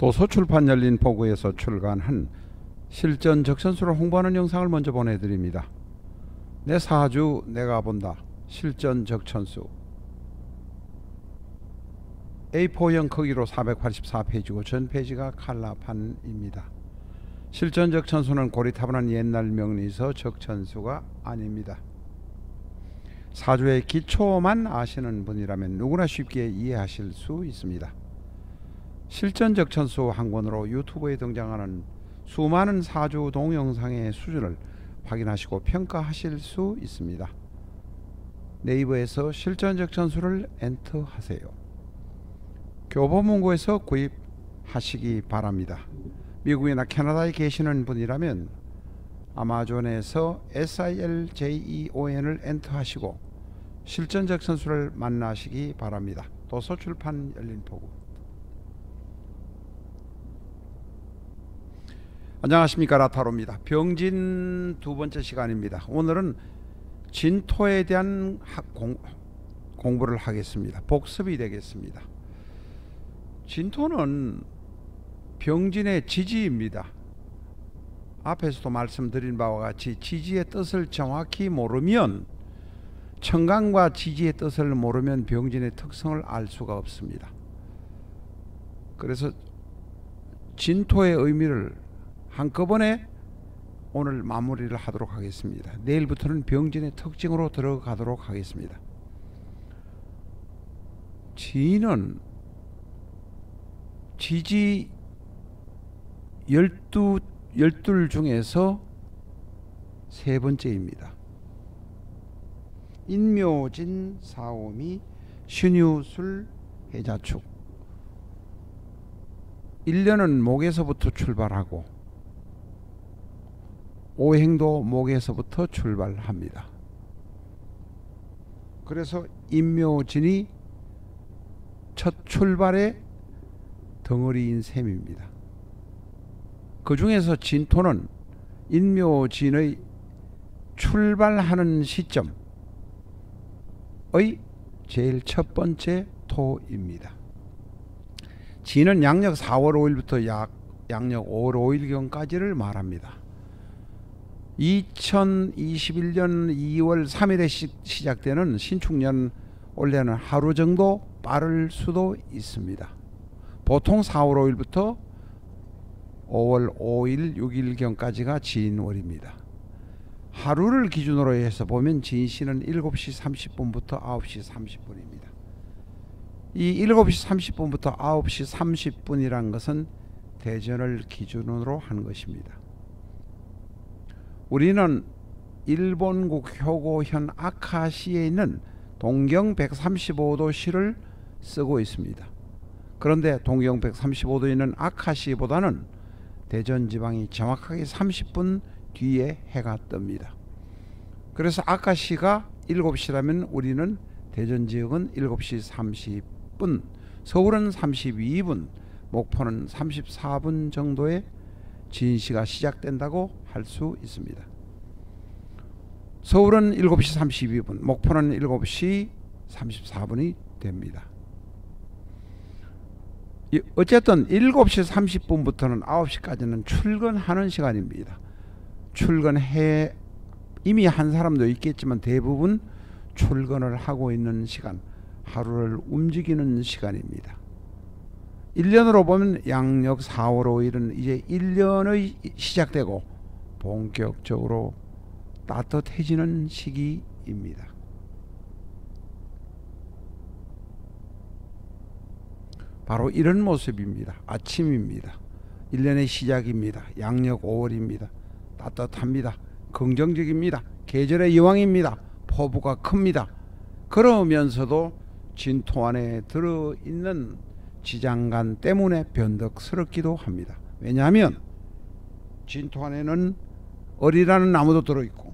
도서출판 열린 포구에서 출간한 실전 적천수를 홍보하는 영상을 먼저 보내드립니다. 내 사주 내가 본다. 실전 적천수 A4형 크기로 484페이지고 전 페이지가 칼라판입니다. 실전 적천수는 고리타분한 옛날 명리서 적천수가 아닙니다. 사주의 기초만 아시는 분이라면 누구나 쉽게 이해하실 수 있습니다. 실전 적천수 한 권으로 유튜브에 등장하는 수많은 사주 동영상의 수준을 확인하시고 평가하실 수 있습니다. 네이버에서 실전 적천수를 엔터하세요. 교보문고에서 구입하시기 바랍니다. 미국이나 캐나다에 계시는 분이라면 아마존에서 SILJEON을 엔터하시고 실전 적천수를 만나시기 바랍니다. 도서출판 열린 포구. 안녕하십니까, 라타로입니다. 병진 두 번째 시간입니다. 오늘은 진토에 대한 공부를 하겠습니다. 복습이 되겠습니다. 진토는 병진의 지지입니다. 앞에서도 말씀드린 바와 같이 지지의 뜻을 정확히 모르면, 청강과 지지의 뜻을 모르면 병진의 특성을 알 수가 없습니다. 그래서 진토의 의미를 한꺼번에 오늘 마무리를 하도록 하겠습니다. 내일부터는 병진의 특징으로 들어가도록 하겠습니다. 진은 지지 12 중에서 세 번째입니다. 인묘진 사오미 신유술 해자축. 1년은 목에서부터 출발하고 오행도 목에서부터 출발합니다. 그래서 인묘진이 첫 출발의 덩어리인 셈입니다. 그 중에서 진토는 인묘진의 출발하는 시점의 제일 첫 번째 토입니다. 진은 양력 4월 5일부터 양력 5월 5일경까지를 말합니다. 2021년 2월 3일에 시작되는 신축년 올해는 하루 정도 빠를 수도 있습니다. 보통 4월 5일부터 5월 5일 6일경까지가 진월입니다. 하루를 기준으로 해서 보면 진시는 7시 30분부터 9시 30분입니다. 이 7시 30분부터 9시 30분이란 것은 대전을 기준으로 한 것입니다. 우리는 일본국 효고현 아카시에 있는 동경 135도시를 쓰고 있습니다. 그런데 동경 135도에 있는 아카시보다는 대전 지방이 정확하게 30분 뒤에 해가 뜹니다. 그래서 아카시가 7시라면 우리는 대전 지역은 7시 30분, 서울은 32분, 목포는 34분 정도에 진시가 시작된다고 할 수 있습니다. 서울은 7시 32분, 목포는 7시 34분이 됩니다. 어쨌든 7시 30분부터는 9시까지는 출근하는 시간입니다. 출근해 이미 한 사람도 있겠지만 대부분 출근을 하고 있는 시간, 하루를 움직이는 시간입니다. 1년으로 보면 양력 4월 5일은 이제 1년의 시작되고 본격적으로 따뜻해지는 시기입니다. 바로 이런 모습입니다. 아침입니다. 1년의 시작입니다. 양력 5월입니다. 따뜻합니다. 긍정적입니다. 계절의 여왕입니다. 포부가 큽니다. 그러면서도 진토 안에 들어있는 지장간 때문에 변덕스럽기도 합니다. 왜냐하면 진토 안에는 어리라는 나무도 들어있고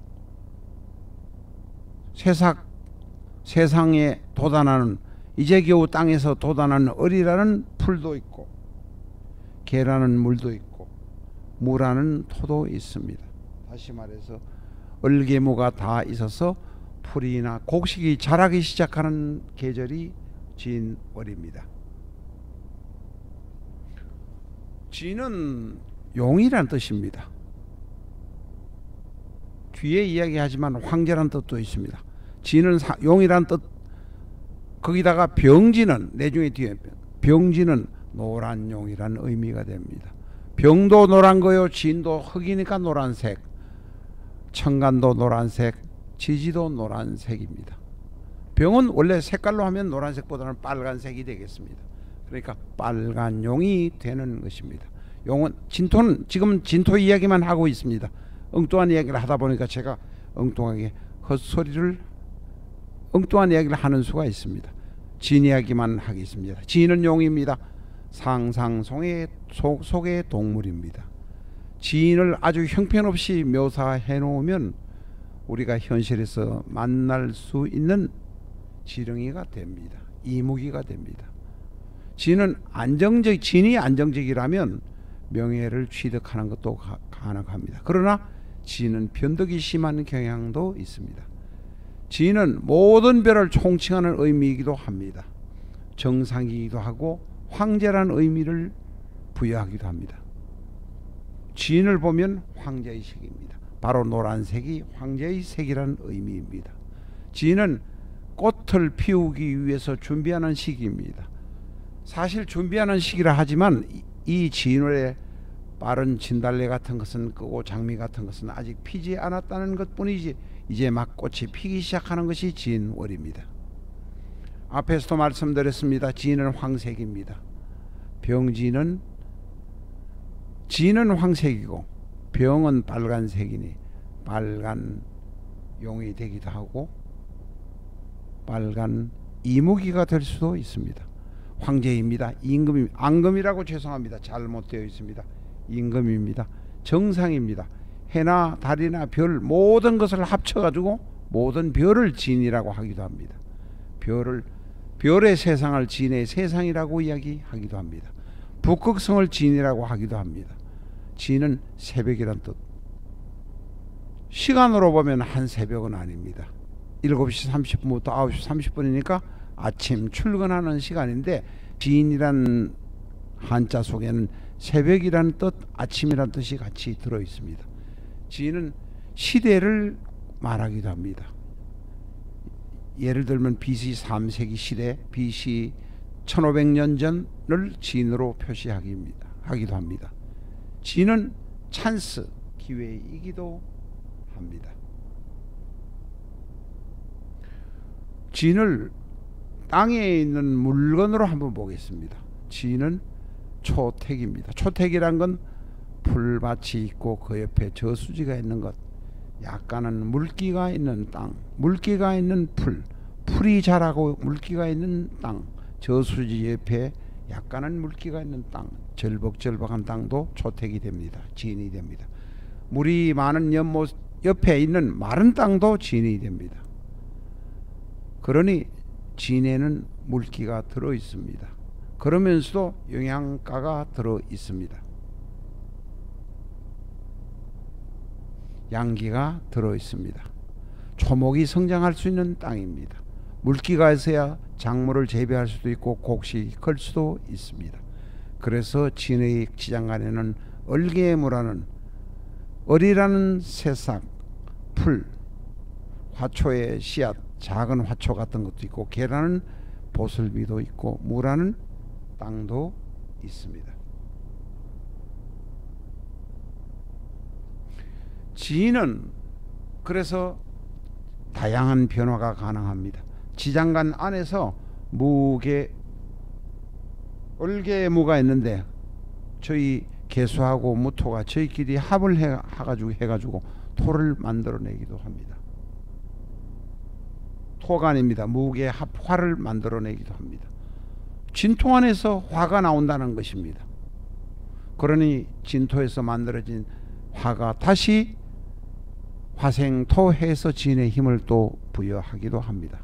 세상에 돋아나는 이제 겨우 땅에서 돋아나는 어리라는 풀도 있고 개라는 물도 있고 무라는 토도 있습니다. 다시 말해서 얼개무가 다 있어서 풀이나 곡식이 자라기 시작하는 계절이 진월입니다. 진은 용이란 뜻입니다. 뒤에 이야기하지만 황제란 뜻도 있습니다. 진은 용이란 뜻, 거기다가 병진은 내중에 뒤에 병진은 노란 용이란 의미가 됩니다. 병도 노란 거요, 진도 흙이니까 노란색, 청간도 노란색, 지지도 노란색입니다. 병은 원래 색깔로 하면 노란색보다는 빨간색이 되겠습니다. 그러니까 빨간 용이 되는 것입니다. 용은 진토는 지금 진토 이야기만 하고 있습니다. 엉뚱한 이야기를 하다 보니까 제가 엉뚱하게 헛소리를 엉뚱한 이야기를 하는 수가 있습니다. 진 이야기만 하겠습니다. 진은 용입니다. 상상 속의 동물입니다. 진을 아주 형편없이 묘사해 놓으면 우리가 현실에서 만날 수 있는 지렁이가 됩니다. 이무기가 됩니다. 진이 안정적이라면 명예를 취득하는 것도 가능합니다. 그러나 진은 변덕이 심한 경향도 있습니다. 진은 모든 별을 총칭하는 의미이기도 합니다. 정상이기도 하고 황제라는 의미를 부여하기도 합니다. 진을 보면 황제의 색입니다. 바로 노란색이 황제의 색이라는 의미입니다. 진은 꽃을 피우기 위해서 준비하는 시기입니다. 사실 준비하는 시기라 하지만 이 진월에 빠른 진달래 같은 것은 끄고 장미 같은 것은 아직 피지 않았다는 것뿐이지 이제 막 꽃이 피기 시작하는 것이 진월입니다. 앞에서도 말씀드렸습니다. 진은 황색입니다. 진은 황색이고 병은 빨간색이니 빨간 용이 되기도 하고 빨간 이무기가 될 수도 있습니다. 황제입니다. 앙금이라고 죄송합니다. 잘못되어 있습니다. 임금입니다. 정상입니다. 해나 달이나 별 모든 것을 합쳐가지고 모든 별을 진이라고 하기도 합니다. 별의 세상을 진의 세상이라고 이야기하기도 합니다. 북극성을 진이라고 하기도 합니다. 진은 새벽이란 뜻. 시간으로 보면 한 새벽은 아닙니다. 7시 30분부터 9시 30분이니까 아침 출근하는 시간인데 진이란 한자 속에는 새벽이라는 뜻, 아침이라는 뜻이 같이 들어 있습니다. 진은 시대를 말하기도 합니다. 예를 들면 BC 3세기 시대, BC 1500년 전을 진으로 표시하기도 합니다. 진은 찬스, 기회이기도 합니다. 진을 땅에 있는 물건으로 한번 보겠습니다. 진은 초택입니다. 초택이란 건 풀밭이 있고 그 옆에 저수지가 있는 것, 약간은 물기가 있는 땅, 물기가 있는 풀이 자라고 물기가 있는 땅, 저수지 옆에 약간은 물기가 있는 땅, 절벅절벅한 땅도 초택이 됩니다. 진이 됩니다. 물이 많은 연못 옆에 있는 마른 땅도 진이 됩니다. 그러니 진에는 물기가 들어 있습니다. 그러면서도 영양가가 들어 있습니다. 양기가 들어 있습니다. 초목이 성장할 수 있는 땅입니다. 물기가 있어야 작물을 재배할 수도 있고 곡식이 클 수도 있습니다. 그래서 진의 지장간에는 얼개무라는 얼이라는 새싹, 풀, 화초의 씨앗, 작은 화초 같은 것도 있고 계라는 보슬비도 있고 무라는 땅도 있습니다. 진은 그래서 다양한 변화가 가능합니다. 지장간 안에서 얼개무가 있는데 저희 개수하고 무토가 저희끼리 합을 해가지고 토를 만들어내기도 합니다. 토가 아닙니다. 무게 합화를 만들어내기도 합니다. 진토 안에서 화가 나온다는 것입니다. 그러니 진토에서 만들어진 화가 다시 화생토해서 진의 힘을 또 부여하기도 합니다.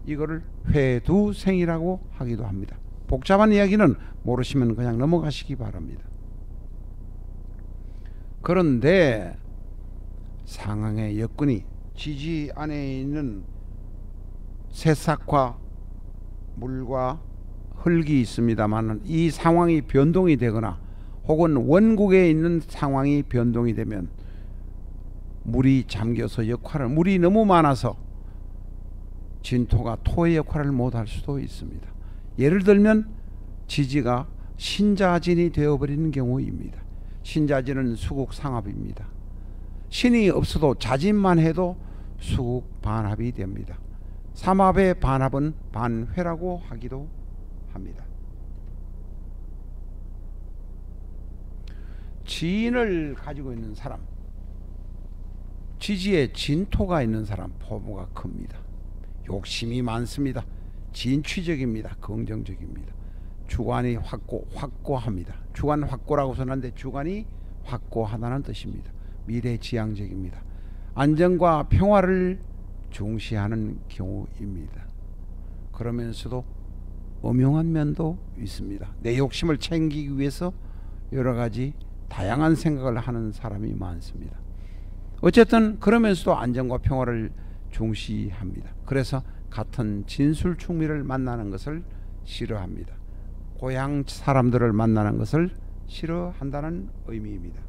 이거를 회두생이라고 하기도 합니다. 복잡한 이야기는 모르시면 그냥 넘어가시기 바랍니다. 그런데 상황의 여건이 지지 안에 있는 새싹과 물과 흙이 있습니다만 이 상황이 변동이 되거나 혹은 원국에 있는 상황이 변동이 되면 물이 잠겨서 물이 너무 많아서 진토가 토의 역할을 못할 수도 있습니다. 예를 들면 지지가 신자진이 되어버리는 경우입니다. 신자진은 수국상합입니다. 신이 없어도 자진만 해도 수국반합이 됩니다. 삼합의 반합은 반회라고 하기도 합니다. 지인을 가지고 있는 사람, 지지에 진토가 있는 사람 포부가 큽니다. 욕심이 많습니다. 진취적입니다. 긍정적입니다. 주관이 확고합니다. 주관 확고라고 써놨는데 주관이 확고하다는 뜻입니다. 미래지향적입니다. 안정과 평화를 중시하는 경우입니다. 그러면서도 엄용한 면도 있습니다. 내 욕심을 챙기기 위해서 여러 가지 다양한 생각을 하는 사람이 많습니다. 어쨌든 그러면서도 안정과 평화를 중시합니다. 그래서 같은 진술충미를 만나는 것을 싫어합니다. 고향 사람들을 만나는 것을 싫어한다는 의미입니다.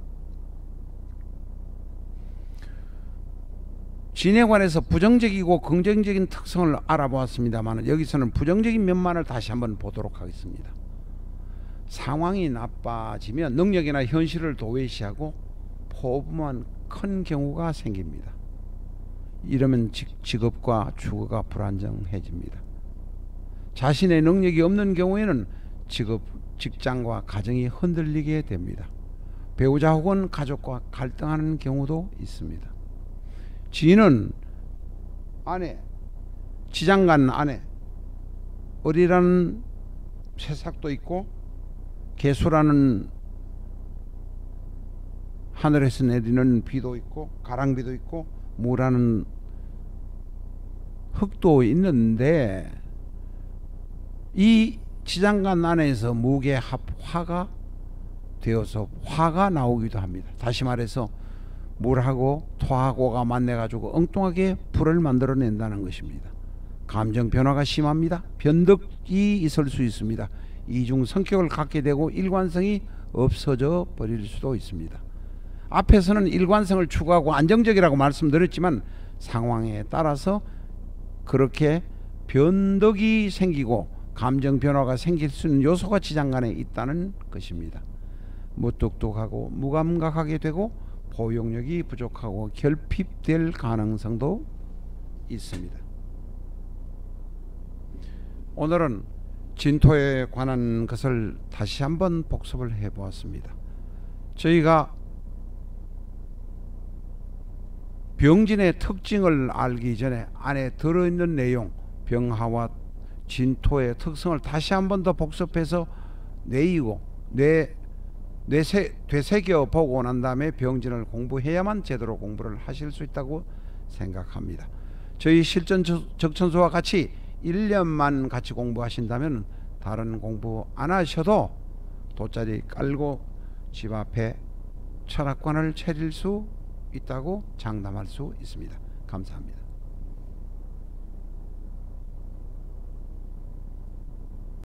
진에 관해서 부정적이고 긍정적인 특성을 알아보았습니다만 여기서는 부정적인 면만을 다시 한번 보도록 하겠습니다. 상황이 나빠지면 능력이나 현실을 도외시하고 포부만 큰 경우가 생깁니다. 이러면 직업과 주거가 불안정해집니다. 자신의 능력이 없는 경우에는 직장과 가정이 흔들리게 됩니다. 배우자 혹은 가족과 갈등하는 경우도 있습니다. 지는 아내, 지장간 아내, 을이라는 새싹도 있고 개수라는 하늘에서 내리는 비도 있고 가랑비도 있고 무라는 흙도 있는데 이 지장간 안에서 무게합화가 되어서 화가 나오기도 합니다. 다시 말해서 물하고 토하고가 만나가지고 엉뚱하게 불을 만들어낸다는 것입니다. 감정 변화가 심합니다. 변덕이 있을 수 있습니다. 이중 성격을 갖게 되고 일관성이 없어져 버릴 수도 있습니다. 앞에서는 일관성을 추구하고 안정적이라고 말씀드렸지만 상황에 따라서 그렇게 변덕이 생기고 감정 변화가 생길 수 있는 요소가 지장간에 있다는 것입니다. 무뚝뚝하고 무감각하게 되고 포용력이 부족하고 결핍될 가능성도 있습니다. 오늘은 진토에 관한 것을 다시 한번 복습을 해 보았습니다. 저희가 병진의 특징을 알기 전에 안에 들어있는 내용, 병화와 진토의 특성을 다시 한번 더 복습해서 내이고 되새겨 보고 난 다음에 병진을 공부해야만 제대로 공부를 하실 수 있다고 생각합니다. 저희 실전 적천수와 같이 1년만 같이 공부하신다면 다른 공부 안 하셔도 돗자리 깔고 집 앞에 철학관을 차릴 수 있다고 장담할 수 있습니다. 감사합니다.